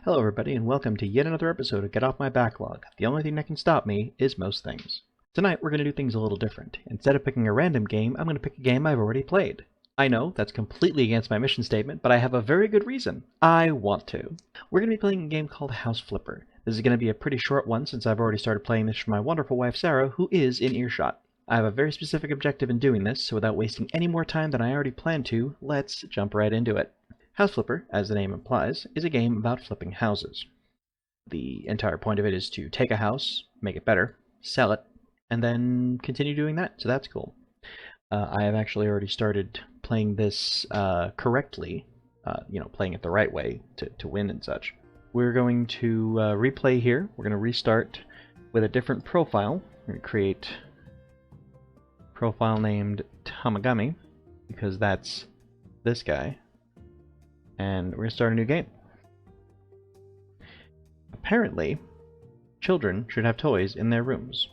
Hello everybody and welcome to yet another episode of Get Off My Backlog. The only thing that can stop me is most things. Tonight we're going to do things a little different. Instead of picking a random game, I'm going to pick a game I've already played. I know, that's completely against my mission statement, but I have a very good reason. I want to. We're going to be playing a game called House Flipper. This is going to be a pretty short one since I've already started playing this for my wonderful wife Sarah, who is in earshot. I have a very specific objective in doing this, so without wasting any more time than I already planned to, let's jump right into it. House Flipper, as the name implies, is a game about flipping houses. The entire point of it is to take a house, make it better, sell it, and then continue doing that, so that's cool. I have actually already started playing this correctly, playing it the right way to win and such. We're going to replay here. We're going to restart with a different profile. We're going to create a profile named Tamagami, because that's this guy. And we're going to start a new game. Apparently, children should have toys in their rooms.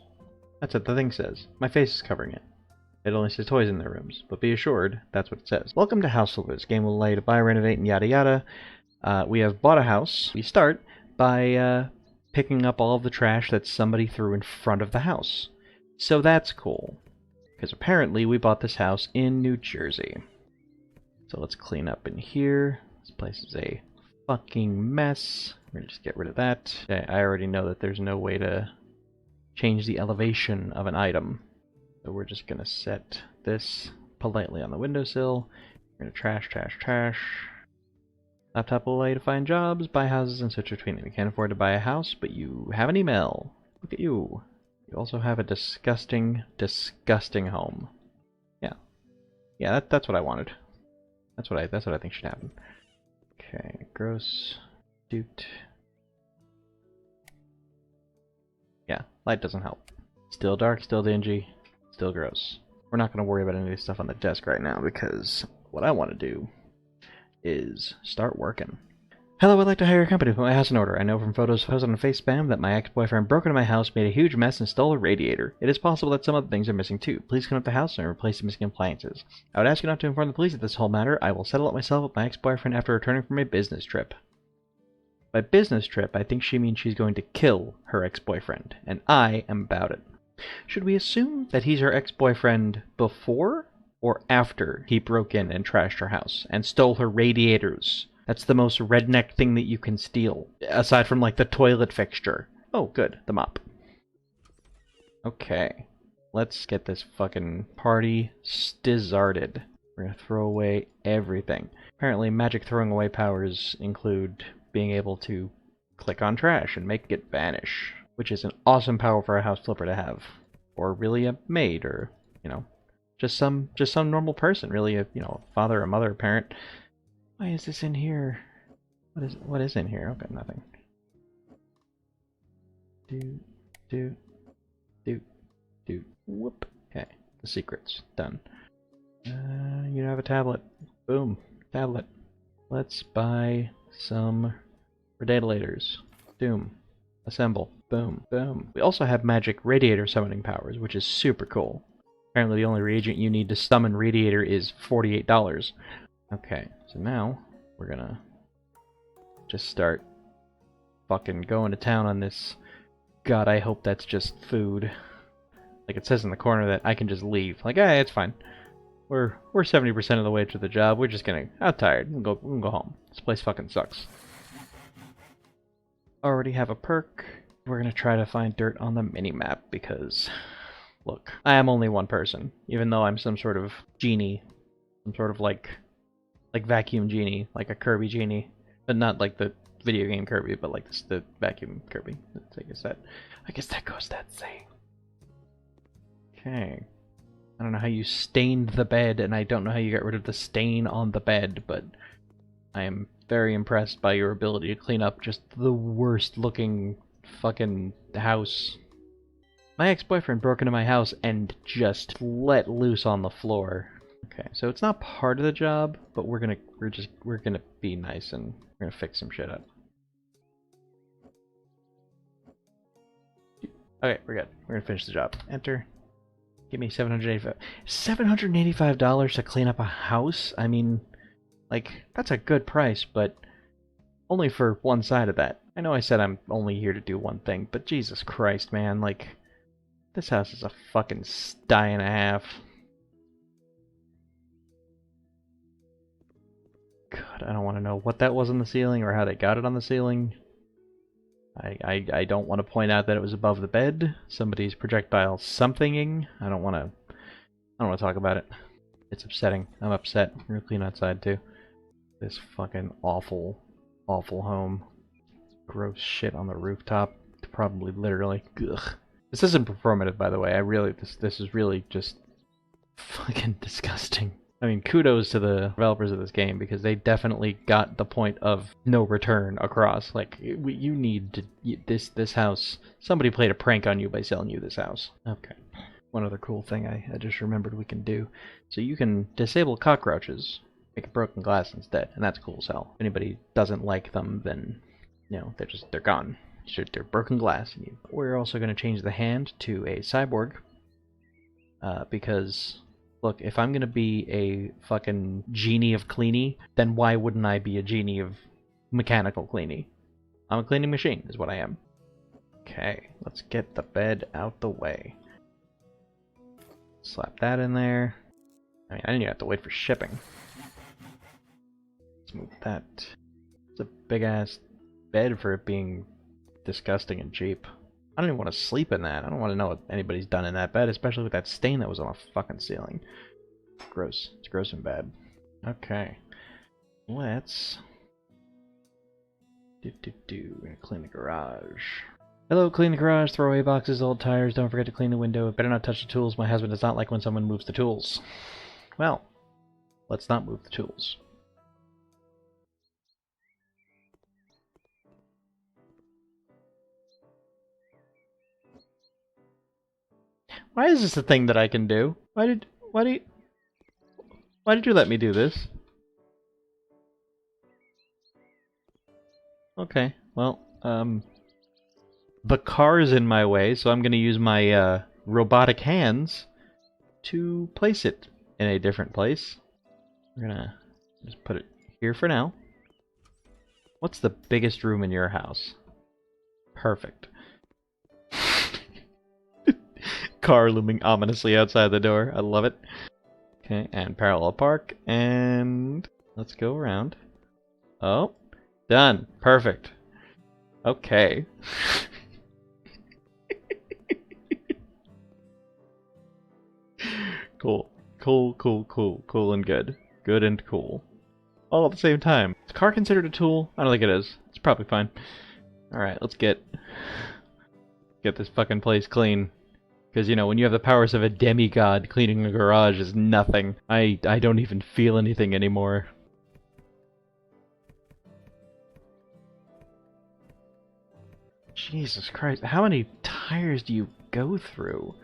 That's what the thing says. My face is covering it. It only says toys in their rooms, but be assured, that's what it says. Welcome to House Flipper. This game will allow you to buy, renovate, and yada yada. We have bought a house. We start by picking up all of the trash that somebody threw in front of the house. So that's cool. Because apparently we bought this house in New Jersey. So let's clean up in here. This place is a fucking mess. We're gonna just get rid of that. Okay, I already know that there's no way to change the elevation of an item. So we're just gonna set this politely on the windowsill. We're gonna trash, trash, trash. Laptop will allow you to find jobs, buy houses, and switch between them. You can't afford to buy a house, but you have an email. Look at you. You also have a disgusting, disgusting home. Yeah, that's what I wanted. That's what I think should happen. Okay, gross, doot. Yeah, light doesn't help. Still dark, still dingy, still gross. We're not going to worry about any of this stuff on the desk right now because what I want to do is start working. Hello, I'd like to hire a company to put my house in order. I know from photos posted on FaceSpam that my ex-boyfriend broke into my house, made a huge mess, and stole a radiator. It is possible that some other things are missing too. Please clean up the house and replace the missing appliances. I would ask you not to inform the police of this whole matter. I will settle it myself with my ex-boyfriend after returning from a business trip. By business trip, I think she means she's going to kill her ex-boyfriend, and I am about it. Should we assume that he's her ex-boyfriend before or after he broke in and trashed her house and stole her radiators? That's the most redneck thing that you can steal, aside from, like, the toilet fixture. Oh, good, the mop. Okay, let's get this fucking party stizzarted. We're gonna throw away everything. Apparently, magic throwing away powers include being able to click on trash and make it vanish, which is an awesome power for a house flipper to have. Or really a maid, or, just some normal person, really, a father, a mother, a parent. Why is this in here? What is in here? Okay, nothing. Do. Whoop. Okay, the secret's done. You have a tablet. Boom, tablet. Let's buy some radiators. Doom. Assemble. Boom. Boom. We also have magic radiator summoning powers, which is super cool. Apparently the only reagent you need to summon radiator is $48. Okay, so now we're gonna just start fucking going to town on this. God, I hope that's just food. Like it says in the corner that I can just leave. Like, hey, it's fine. We're 70% of the way to the job. We're just gonna. I'm tired. We'll go home. This place fucking sucks. Already have a perk. We're gonna try to find dirt on the mini-map because, look, I am only one person. Even though I'm some sort of genie, some sort of like vacuum genie, like a Kirby genie, but not like the video game Kirby, but like the vacuum Kirby. I guess that goes that saying. Okay. I don't know how you stained the bed, and I don't know how you got rid of the stain on the bed, but I am very impressed by your ability to clean up just the worst looking fucking house. My ex-boyfriend broke into my house and just let loose on the floor. Okay, so it's not part of the job, but we're gonna be nice and we're gonna fix some shit up. Okay, we're good. We're gonna finish the job. Enter. Give me $785 to clean up a house? I mean, like, that's a good price, but Only for one side of that. I know I said I'm only here to do one thing, but Jesus Christ, man, like, this house is a fucking sty and a half. God, I don't want to know what that was on the ceiling or how they got it on the ceiling. I don't want to point out that it was above the bed. Somebody's projectile somethinging. I don't want to talk about it. It's upsetting. I'm upset. I'm gonna clean outside too. This fucking awful, awful home. Gross shit on the rooftop. Probably literally. Ugh. This isn't performative, by the way. This is really just fucking disgusting. I mean, kudos to the developers of this game, because they definitely got the point of no return across. Like, you need to, this house, somebody played a prank on you by selling you this house. Okay. One other cool thing I just remembered we can do. So you can disable cockroaches, make a broken glass instead, and that's cool as hell. If anybody doesn't like them, then, you know, they're gone. They're broken glass. We're also going to change the hand to a cyborg, because... Look, if I'm gonna be a fucking genie of cleany, then why wouldn't I be a genie of mechanical cleany? I'm a cleaning machine, is what I am. Okay, let's get the bed out the way. Slap that in there. I mean, I didn't even have to wait for shipping. Let's move that. It's a big-ass bed for it being disgusting and cheap. I don't even want to sleep in that. I don't want to know what anybody's done in that bed, especially with that stain that was on the fucking ceiling. Gross. It's gross and bad. Okay. Let's... We're gonna clean the garage. Hello, clean the garage, throw away boxes, old tires, don't forget to clean the window. Better not touch the tools. My husband does not like when someone moves the tools. Well, let's not move the tools. Why is this a thing that I can do? Why did you let me do this? Okay, well, the car is in my way, so I'm gonna use my, robotic hands to place it in a different place. We're gonna just put it here for now. What's the biggest room in your house? Perfect. Car looming ominously outside the door. I love it. Okay, and parallel park, and let's go around. Oh, done. Perfect. Okay. Cool. Cool and good. Good and cool. All at the same time. Is the car considered a tool? I don't think it is. It's probably fine. Alright, let's get this fucking place clean. Because, you know, when you have the powers of a demigod, cleaning a garage is nothing. I don't even feel anything anymore. Jesus Christ, how many tires do you go through?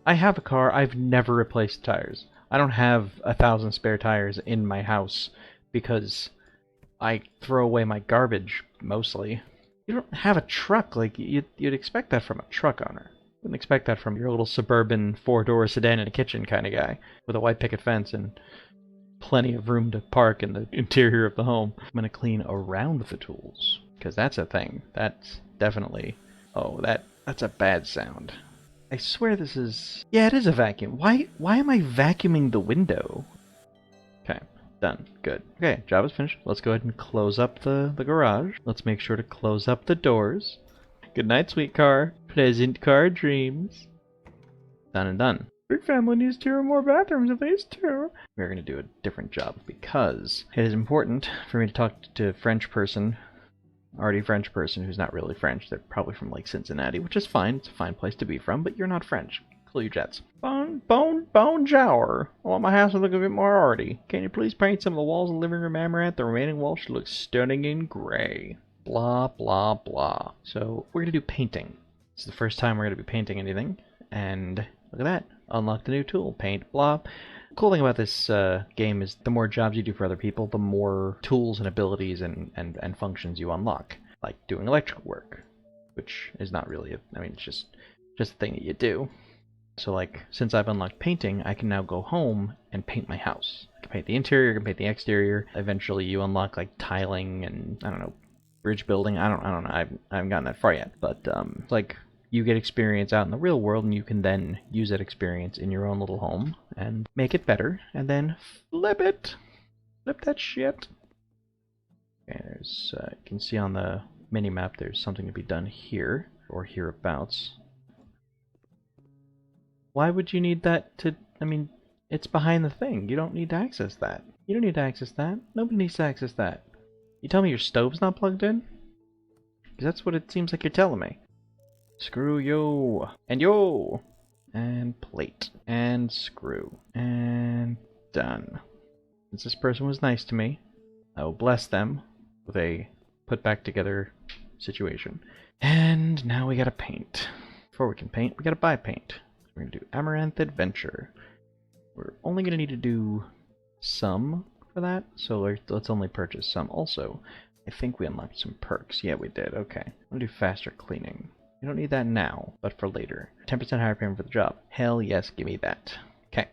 I have a car, I've never replaced tires. I don't have 1,000 spare tires in my house because I throw away my garbage, mostly. You don't have a truck, like, you'd expect that from a truck owner. Wouldn't expect that from your little suburban four-door sedan and a kitchen kind of guy with a white picket fence and plenty of room to park in the interior of the home. I'm gonna clean around the tools, because that's a thing. That's definitely... Oh, that's a bad sound. I swear this is... Yeah, it is a vacuum. Why am I vacuuming the window? Okay, done. Good. Okay, job is finished. Let's go ahead and close up the garage. Let's make sure to close up the doors. Good night, sweet car. Pleasant car dreams. Done and done. Big family needs 2 or more bathrooms, at least 2. We're going to do a different job because it is important for me to talk to a French person, already French person who's not really French. They're probably from like Cincinnati, which is fine. It's a fine place to be from, but you're not French. Cool your jets. Bonjour. I want my house to look a bit more arty. Can you please paint some of the walls in the living room amaranth? The remaining walls should look stunning in gray. Blah, blah, blah. So we're going to do painting. This is the first time we're going to be painting anything, and look at that. Unlock the new tool. Paint, blah. The cool thing about this game is the more jobs you do for other people, the more tools and abilities and functions you unlock. Like doing electrical work, which is not really, it's just a thing that you do. So like, since I've unlocked painting, I can now go home and paint my house. I can paint the interior, you can paint the exterior. Eventually you unlock like tiling and, I don't know, bridge building. I don't know. I haven't gotten that far yet. But it's like you get experience out in the real world, and you can then use that experience in your own little home and make it better, and then flip it. Flip that shit. Okay, there's, you can see on the mini-map there's something to be done here, or hereabouts. Why would you need that to, I mean, it's behind the thing. You don't need to access that. You don't need to access that. Nobody needs to access that. You tell me your stove's not plugged in? Because that's what it seems like you're telling me. Screw yo. And yo. And plate. And screw. And done. Since this person was nice to me, I will bless them with a put back together situation. And now we gotta paint. Before we can paint, we gotta buy paint. We're gonna do Amaranth Adventure. We're only gonna need to do some for that, so let's only purchase some. Also, I think we unlocked some perks. Yeah, we did. Okay. I'm gonna do faster cleaning. You don't need that now, but for later. 10% higher payment for the job. Hell yes, give me that. Okay.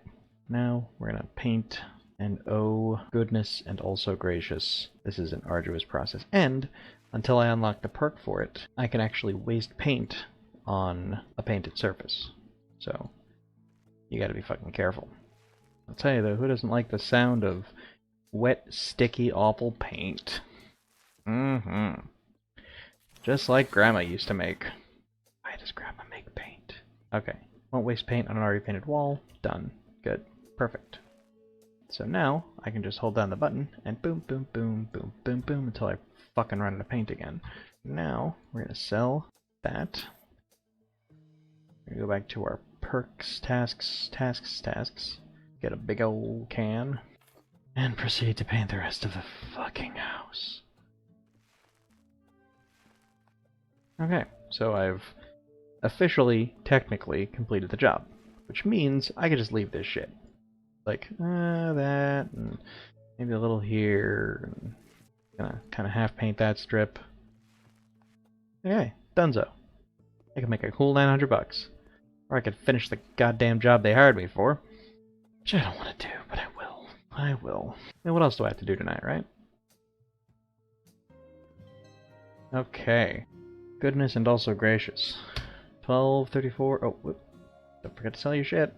Now we're gonna paint. And oh goodness and also gracious, this is an arduous process. And until I unlock the perk for it, I can actually waste paint on a painted surface. So you gotta be fucking careful. I'll tell you though, who doesn't like the sound of wet, sticky, awful paint? Just like Grandma used to make. Why does Grandma make paint? Okay, won't waste paint on an already painted wall. Done. Good. Perfect. So now, I can just hold down the button, and boom, boom, boom, boom, boom, boom, until I fucking run out of paint again. Now, we're gonna sell that. We're gonna go back to our perks, tasks, get a big old can, and proceed to paint the rest of the fucking house. Okay, so I've officially, technically, completed the job, which means I can just leave this shit. Like, that, and maybe a little here, and gonna kind of half paint that strip. Okay, donezo. I can make a cool $900. Or I could finish the goddamn job they hired me for. Which I don't want to do, but I will. I will. And what else do I have to do tonight, right? Okay. Goodness and also gracious. 12.34. Oh, whoop. Don't forget to sell your shit.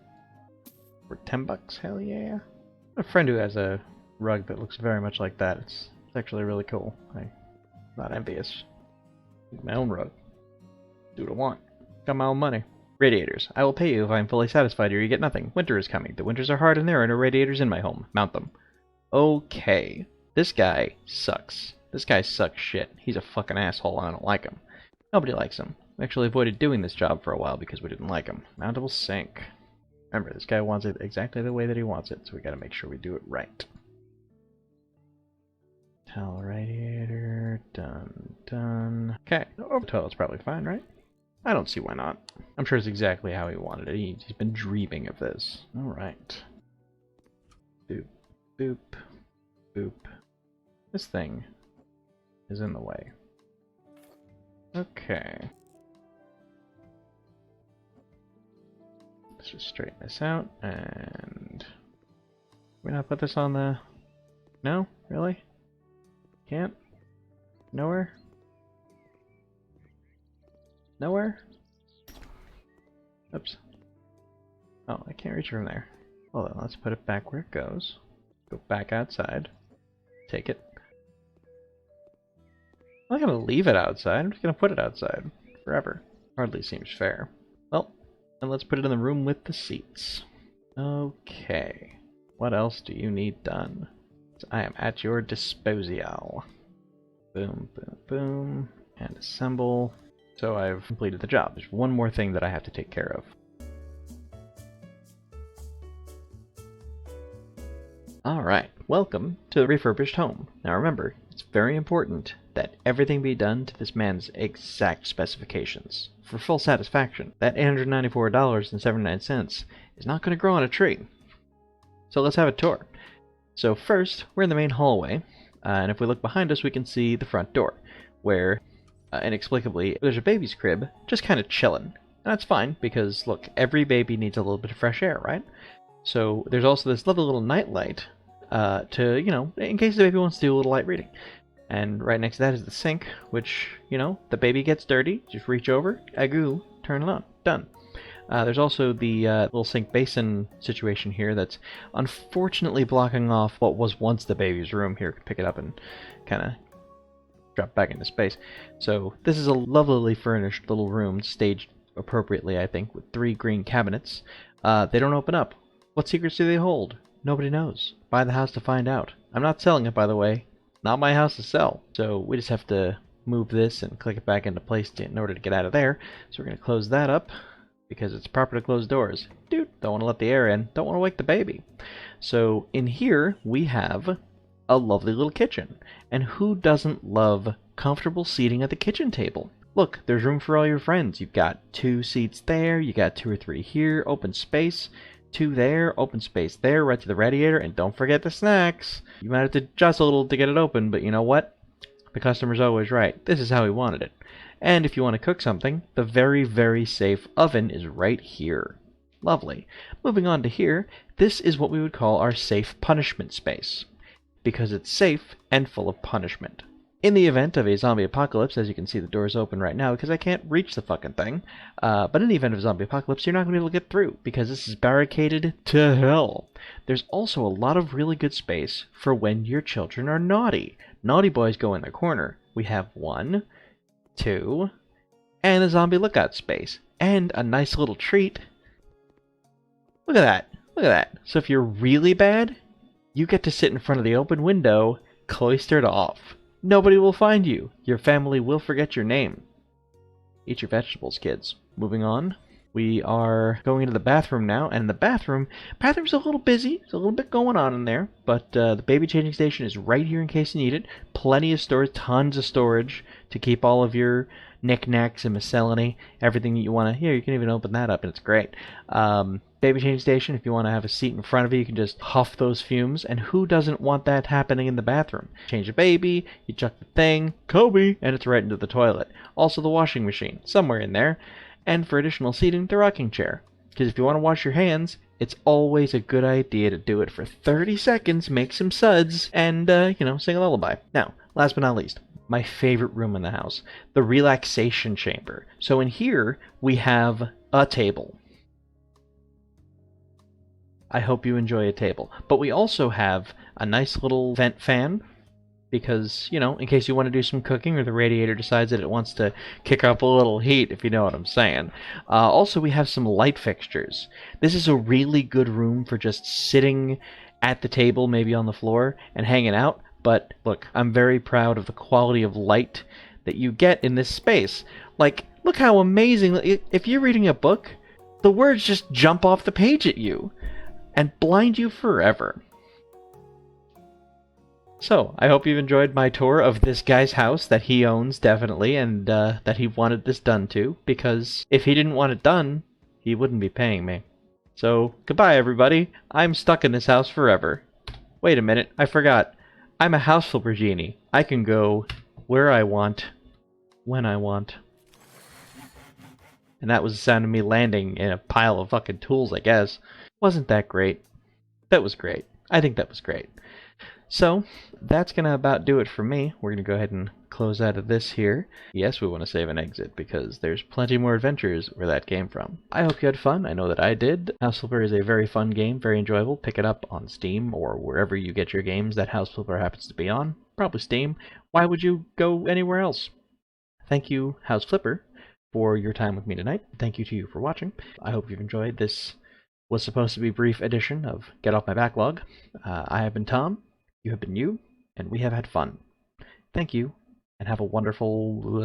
For $10, hell yeah. A friend who has a rug that looks very much like that. It's actually really cool. I'm not envious. My own rug. Do what I want. Got my own money. Radiators. I will pay you if I am fully satisfied or you get nothing. Winter is coming. The winters are hard and there are no radiators in my home. Mount them. Okay. This guy sucks. This guy sucks shit. He's a fucking asshole and I don't like him. Nobody likes him. We actually avoided doing this job for a while because we didn't like him. Mountable sink. Remember, this guy wants it exactly the way that he wants it, so we gotta make sure we do it right. Towel radiator, done. Okay, over the toilet's probably fine, right? I don't see why not. I'm sure it's exactly how he wanted it. He's been dreaming of this. Alright. Boop, boop, boop. This thing is in the way. Okay. Let's just straighten this out, and... we not put this on the... No? Really? Can't? Nowhere? Nowhere? Oops. Oh, I can't reach it from there. Hold on, let's put it back where it goes. Go back outside. Take it. I'm not gonna leave it outside, I'm just gonna put it outside. Forever. Hardly seems fair. Well, and let's put it in the room with the seats. Okay. What else do you need done? I am at your disposal. Boom, boom, boom. And assemble. So I've completed the job. There's one more thing that I have to take care of. Alright, welcome to the refurbished home. Now remember, it's very important that everything be done to this man's exact specifications. For full satisfaction, that $894.79 is not going to grow on a tree. So let's have a tour. So first, we're in the main hallway, and if we look behind us we can see the front door, where, inexplicably, there's a baby's crib just kind of chilling. And that's fine, because look, every baby needs a little bit of fresh air, right? So there's also this lovely little nightlight to, you know, in case the baby wants to do a little light reading. And right next to that is the sink, which, you know, the baby gets dirty, just reach over, agoo, turn it on, done. There's also the little sink basin situation here that's unfortunately blocking off what was once the baby's room. Here, pick it up and kind of drop back into space. So this is a lovely furnished little room, staged appropriately, I think, with 3 green cabinets. They don't open up. What secrets do they hold? Nobody knows. Buy the house to find out. I'm not selling it, by the way. Not my house to sell. So we just have to move this and click it back into place in order to get out of there. So we're going to close that up, because it's proper to close doors. Dude, don't want to let the air in. Don't want to wake the baby. So in here, we have a lovely little kitchen. And who doesn't love comfortable seating at the kitchen table? Look, there's room for all your friends. You've got 2 seats there. You got 2 or 3 here. Open space. 2 there. Open space there, right to the radiator. And don't forget the snacks. You might have to adjust a little to get it open, but you know what? The customer's always right. This is how he wanted it. And if you want to cook something, the very, very safe oven is right here. Lovely. Moving on to here, this is what we would call our safe punishment space, because it's safe and full of punishment. In the event of a zombie apocalypse, as you can see the door's open right now because I can't reach the fucking thing, but in the event of a zombie apocalypse, you're not going to be able to get through because this is barricaded to hell. There's also a lot of really good space for when your children are naughty. Naughty boys go in the corner. We have 1, 2, and a zombie lookout space, and a nice little treat. Look at that. Look at that. So if you're really bad, you get to sit in front of the open window, cloistered off. Nobody will find you. Your family will forget your name. Eat your vegetables, kids. Moving on. We are going into the bathroom now, and in the bathroom's a little busy. There's a little bit going on in there, but the baby changing station is right here in case you need it. Plenty of storage, tons of storage to keep all of your knickknacks and miscellany, everything that you want to. Here, you can even open that up, and it's great. Baby changing station, if you want to have a seat in front of you, you can just huff those fumes, and who doesn't want that happening in the bathroom? Change the baby, you chuck the thing, Kobe, and it's right into the toilet. Also the washing machine, somewhere in there. And for additional seating, the rocking chair. Because if you want to wash your hands, it's always a good idea to do it for 30 seconds, make some suds, and, sing a lullaby. Now, last but not least, my favorite room in the house, the Relaxation Chamber. So in here, we have a table. I hope you enjoy a table. But we also have a nice little vent fan, because, in case you want to do some cooking or the radiator decides that it wants to kick up a little heat, if you know what I'm saying. Also, we have some light fixtures. This is a really good room for just sitting at the table, maybe on the floor, and hanging out. But, look, I'm very proud of the quality of light that you get in this space. Like, look how amazing. If you're reading a book, the words just jump off the page at you and blind you forever. So, I hope you've enjoyed my tour of this guy's house that he owns, definitely, and that he wanted this done to, because if he didn't want it done, he wouldn't be paying me. So, goodbye everybody, I'm stuck in this house forever. Wait a minute, I forgot. I'm a house flipper genie. I can go where I want, when I want. And that was the sound of me landing in a pile of fucking tools, I guess. Wasn't that great? That was great. I think that was great. So, that's going to about do it for me. We're going to go ahead and close out of this here. Yes, we want to save and exit, because there's plenty more adventures where that came from. I hope you had fun. I know that I did. House Flipper is a very fun game, very enjoyable. Pick it up on Steam, or wherever you get your games that House Flipper happens to be on. Probably Steam. Why would you go anywhere else? Thank you, House Flipper, for your time with me tonight. Thank you to you for watching. I hope you've enjoyed this was supposed to be brief edition of Get Off My Backlog. I have been Tom. You have been you, and we have had fun. Thank you, and have a wonderful...